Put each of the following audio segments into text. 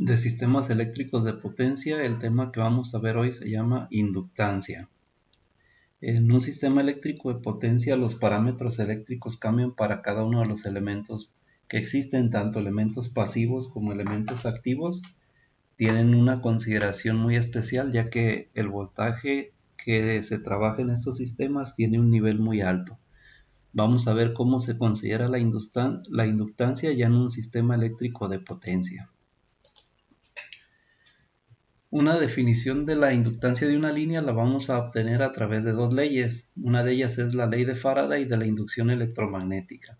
De sistemas eléctricos de potencia, el tema que vamos a ver hoy se llama inductancia. En un sistema eléctrico de potencia, los parámetros eléctricos cambian para cada uno de los elementos que existen, tanto elementos pasivos como elementos activos. Tienen una consideración muy especial, ya que el voltaje que se trabaja en estos sistemas tiene un nivel muy alto. Vamos a ver cómo se considera la inductancia ya en un sistema eléctrico de potencia. Una definición de la inductancia de una línea la vamos a obtener a través de dos leyes. Una de ellas es la ley de Faraday de la inducción electromagnética.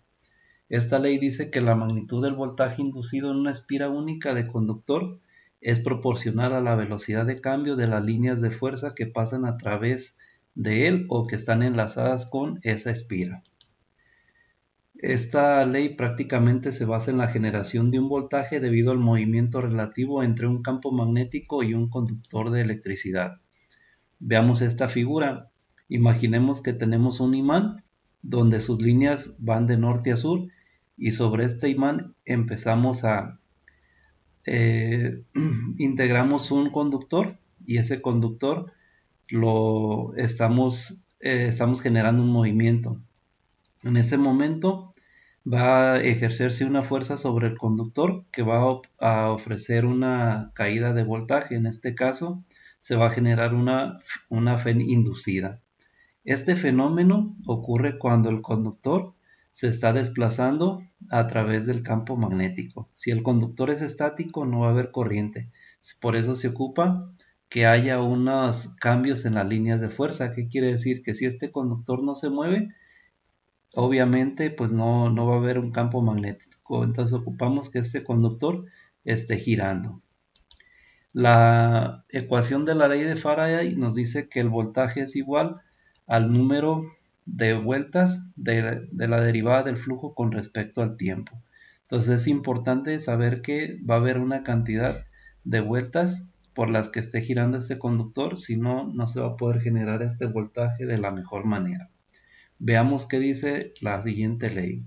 Esta ley dice que la magnitud del voltaje inducido en una espira única de conductor es proporcional a la velocidad de cambio de las líneas de fuerza que pasan a través de él o que están enlazadas con esa espira. Esta ley prácticamente se basa en la generación de un voltaje debido al movimiento relativo entre un campo magnético y un conductor de electricidad. Veamos esta figura. Imaginemos que tenemos un imán donde sus líneas van de norte a sur y sobre este imán empezamos a integramos un conductor y ese conductor lo estamos generando un movimiento. En ese momento va a ejercerse una fuerza sobre el conductor que va a ofrecer una caída de voltaje. En este caso se va a generar una FEN inducida. Este fenómeno ocurre cuando el conductor se está desplazando a través del campo magnético. Si el conductor es estático, no va a haber corriente. Por eso se ocupa que haya unos cambios en las líneas de fuerza. ¿Qué quiere decir? Que si este conductor no se mueve, obviamente pues no va a haber un campo magnético. Entonces ocupamos que este conductor esté girando. La ecuación de la ley de Faraday nos dice que el voltaje es igual al número de vueltas de la derivada del flujo con respecto al tiempo. Entonces es importante saber que va a haber una cantidad de vueltas por las que esté girando este conductor, si no, no se va a poder generar este voltaje de la mejor manera. Veamos qué dice la siguiente ley.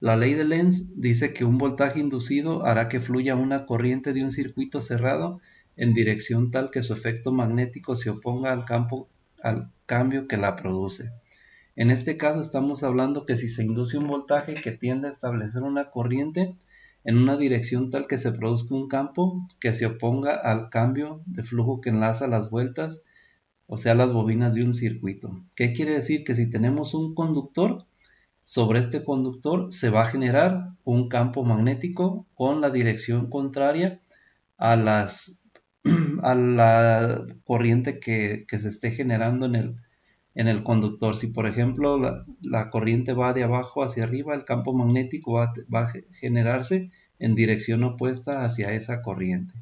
La ley de Lenz dice que un voltaje inducido hará que fluya una corriente de un circuito cerrado en dirección tal que su efecto magnético se oponga al cambio que la produce. En este caso estamos hablando que si se induce un voltaje que tiende a establecer una corriente en una dirección tal que se produzca un campo que se oponga al cambio de flujo que enlaza las vueltas, o sea, las bobinas de un circuito. ¿Qué quiere decir? Que si tenemos un conductor, sobre este conductor se va a generar un campo magnético con la dirección contraria a, a la corriente que se esté generando en el conductor. Si por ejemplo la corriente va de abajo hacia arriba, el campo magnético va a generarse en dirección opuesta hacia esa corriente.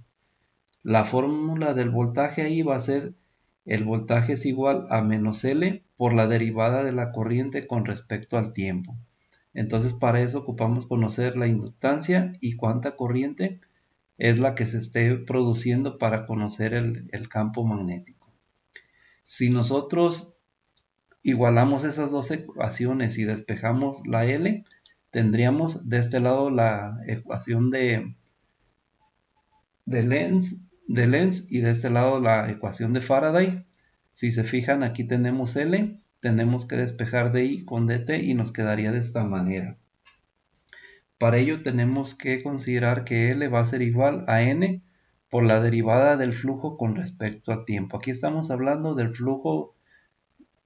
La fórmula del voltaje ahí va a ser: el voltaje es igual a menos L por la derivada de la corriente con respecto al tiempo. Entonces para eso ocupamos conocer la inductancia y cuánta corriente es la que se esté produciendo para conocer el campo magnético. Si nosotros igualamos esas dos ecuaciones y despejamos la L, tendríamos de este lado la ecuación de Lenz y de este lado la ecuación de Faraday. Si se fijan, aquí tenemos L, tenemos que despejar DI con DT y nos quedaría de esta manera. Para ello tenemos que considerar que L va a ser igual a N por la derivada del flujo con respecto al tiempo. Aquí estamos hablando del flujo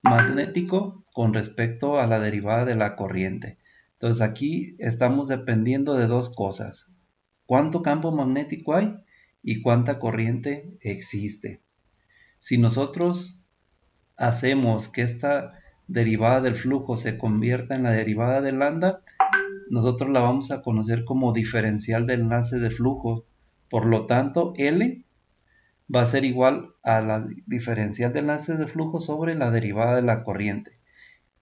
magnético con respecto a la derivada de la corriente. Entonces aquí estamos dependiendo de dos cosas: cuánto campo magnético hay y cuánta corriente existe. Si nosotros hacemos que esta derivada del flujo se convierta en la derivada de lambda, nosotros la vamos a conocer como diferencial de enlace de flujo. Por lo tanto, L va a ser igual a la diferencial de enlace de flujo sobre la derivada de la corriente.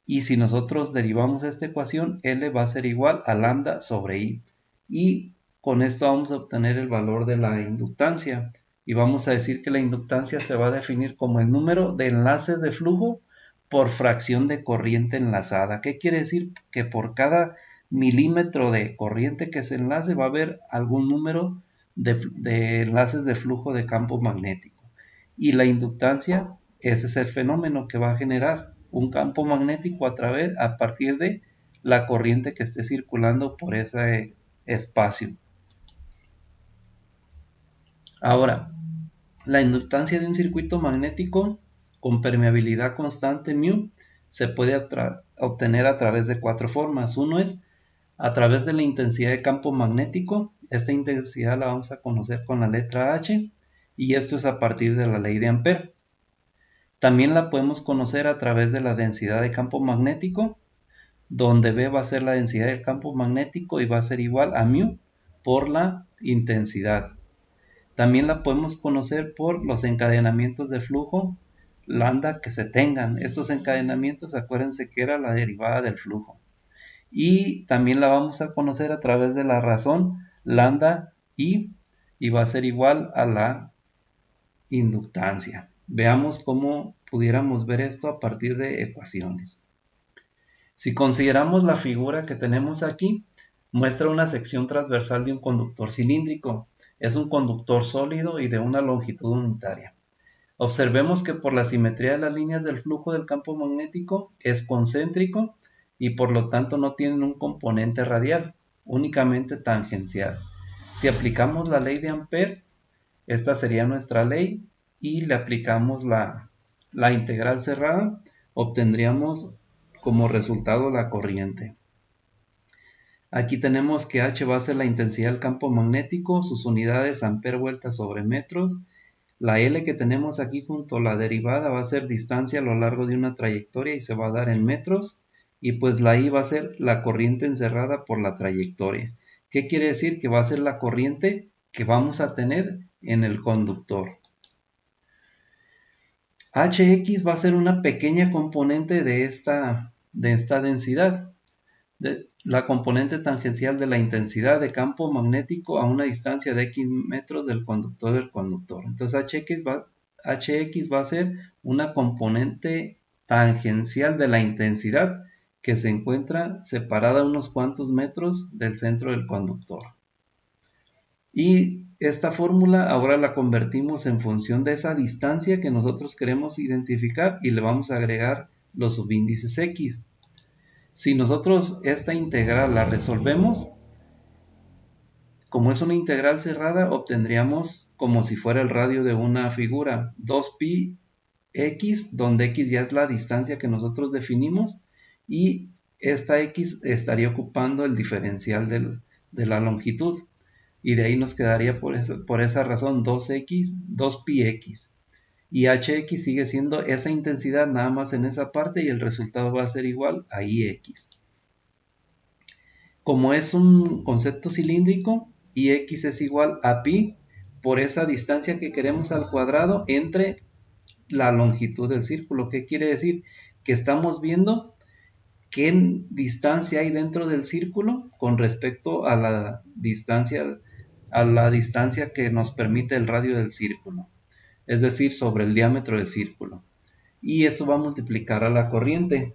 Y si nosotros derivamos esta ecuación, L va a ser igual a lambda sobre I. Y con esto vamos a obtener el valor de la inductancia. Y vamos a decir que la inductancia se va a definir como el número de enlaces de flujo por fracción de corriente enlazada. ¿Qué quiere decir? Que por cada milímetro de corriente que se enlace va a haber algún número de enlaces de flujo de campo magnético. Y la inductancia, ese es el fenómeno que va a generar un campo magnético a partir de la corriente que esté circulando por ese espacio. Ahora, la inductancia de un circuito magnético con permeabilidad constante μ se puede obtener a través de 4 formas. Uno es a través de la intensidad de campo magnético. Esta intensidad la vamos a conocer con la letra H, y esto es a partir de la ley de Ampère. También la podemos conocer a través de la densidad de campo magnético, donde B va a ser la densidad del campo magnético y va a ser igual a μ por la intensidad. También la podemos conocer por los encadenamientos de flujo lambda que se tengan. Estos encadenamientos, acuérdense que era la derivada del flujo. Y también la vamos a conocer a través de la razón lambda y va a ser igual a la inductancia. Veamos cómo pudiéramos ver esto a partir de ecuaciones. Si consideramos la figura que tenemos aquí, muestra una sección transversal de un conductor cilíndrico. Es un conductor sólido y de una longitud unitaria. Observemos que por la simetría de las líneas del flujo del campo magnético es concéntrico y por lo tanto no tienen un componente radial, únicamente tangencial. Si aplicamos la ley de Ampère, esta sería nuestra ley, y le aplicamos la integral cerrada, obtendríamos como resultado la corriente. Aquí tenemos que H va a ser la intensidad del campo magnético, sus unidades ampere vuelta sobre metros. La L que tenemos aquí junto a la derivada va a ser distancia a lo largo de una trayectoria y se va a dar en metros. Y pues la I va a ser la corriente encerrada por la trayectoria. ¿Qué quiere decir? Que va a ser la corriente que vamos a tener en el conductor. Hx va a ser una pequeña componente de esta densidad. La componente tangencial de la intensidad de campo magnético a una distancia de x metros del conductor del conductor. Entonces Hx va a ser una componente tangencial de la intensidad que se encuentra separada a unos cuantos metros del centro del conductor. Y esta fórmula ahora la convertimos en función de esa distancia que nosotros queremos identificar y le vamos a agregar los subíndices x. Si nosotros esta integral la resolvemos, como es una integral cerrada, obtendríamos como si fuera el radio de una figura, 2pi x, donde x ya es la distancia que nosotros definimos, y esta x estaría ocupando el diferencial de la longitud, y de ahí nos quedaría por esa razón 2pi x. Y hx sigue siendo esa intensidad nada más en esa parte, y el resultado va a ser igual a ix. Como es un concepto cilíndrico, ix es igual a pi por esa distancia que queremos al cuadrado entre la longitud del círculo. ¿Qué quiere decir? Que estamos viendo qué distancia hay dentro del círculo con respecto a la distancia que nos permite el radio del círculo, es decir, sobre el diámetro del círculo. Y esto va a multiplicar a la corriente.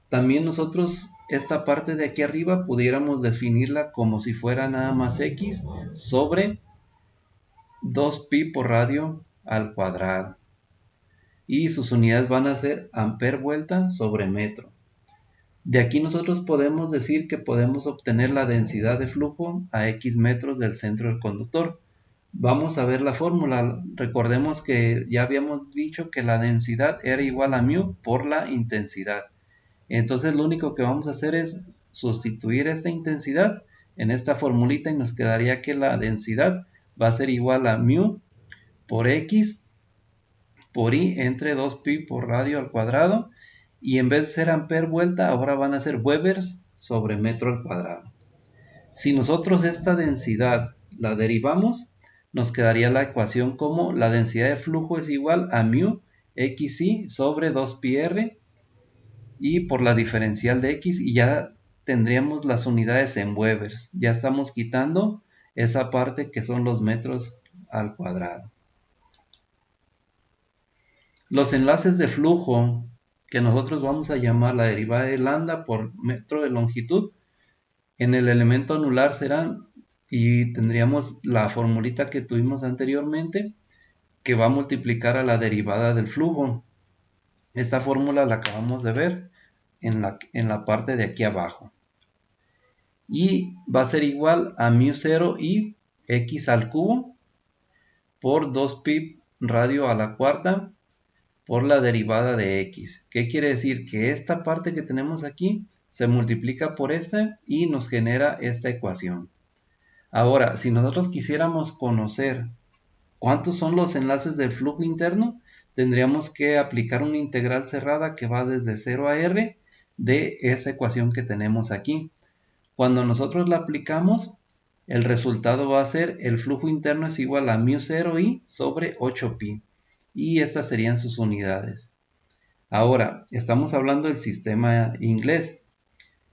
También nosotros esta parte de aquí arriba pudiéramos definirla como si fuera nada más x sobre 2pi por radio al cuadrado. Y sus unidades van a ser ampere vuelta sobre metro. De aquí nosotros podemos decir que podemos obtener la densidad de flujo a x metros del centro del conductor. Vamos a ver la fórmula. Recordemos que ya habíamos dicho que la densidad era igual a μ por la intensidad. Entonces lo único que vamos a hacer es sustituir esta intensidad en esta formulita y nos quedaría que la densidad va a ser igual a μ por x por i entre 2pi por radio al cuadrado, y en vez de ser ampere vuelta ahora van a ser webers sobre metro al cuadrado. Si nosotros esta densidad la derivamos, nos quedaría la ecuación como la densidad de flujo es igual a μ xi sobre 2πr y por la diferencial de x, y ya tendríamos las unidades en webers. Ya estamos quitando esa parte que son los metros al cuadrado. Los enlaces de flujo que nosotros vamos a llamar la derivada de lambda por metro de longitud, en el elemento anular serán y tendríamos la formulita que tuvimos anteriormente, que va a multiplicar a la derivada del flujo. Esta fórmula la acabamos de ver en la parte de aquí abajo. Y va a ser igual a μ0 y x al cubo por 2pi radio a la cuarta por la derivada de x. ¿Qué quiere decir? Que esta parte que tenemos aquí se multiplica por esta y nos genera esta ecuación. Ahora, si nosotros quisiéramos conocer cuántos son los enlaces del flujo interno, tendríamos que aplicar una integral cerrada que va desde 0 a r de esa ecuación que tenemos aquí. Cuando nosotros la aplicamos, el resultado va a ser el flujo interno es igual a μ0i sobre 8pi. Y estas serían sus unidades. Ahora, estamos hablando del sistema inglés.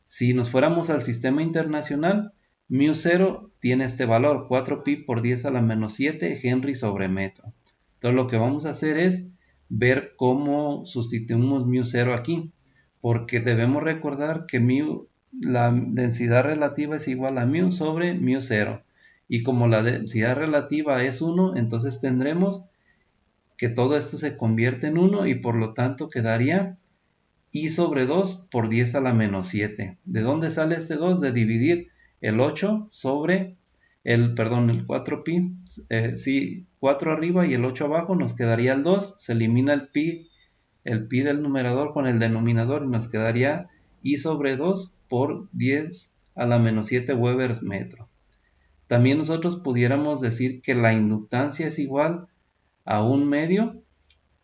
Si nos fuéramos al sistema internacional, μ0 tiene este valor, 4pi por 10 a la menos 7 Henry sobre metro. Entonces lo que vamos a hacer es ver cómo sustituimos μ0 aquí, porque debemos recordar que la densidad relativa es igual a μ sobre μ0. Y como la densidad relativa es 1, entonces tendremos que todo esto se convierte en 1 y por lo tanto quedaría i sobre 2 por 10 a la menos 7. ¿De dónde sale este 2? De dividir el 8 sobre el 4pi. Sí, 4 arriba y el 8 abajo, nos quedaría el 2. Se elimina el pi del numerador con el denominador y nos quedaría i sobre 2 por 10 a la menos 7 Weber metro. También nosotros pudiéramos decir que la inductancia es igual a 1 medio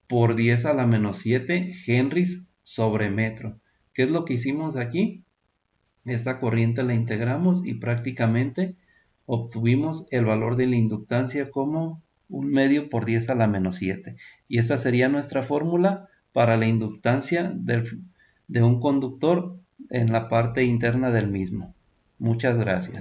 por 10 a la menos 7 henrys sobre metro. ¿Qué es lo que hicimos aquí? Esta corriente la integramos y prácticamente obtuvimos el valor de la inductancia como 1 medio por 10 a la menos 7. Y esta sería nuestra fórmula para la inductancia de un conductor en la parte interna del mismo. Muchas gracias.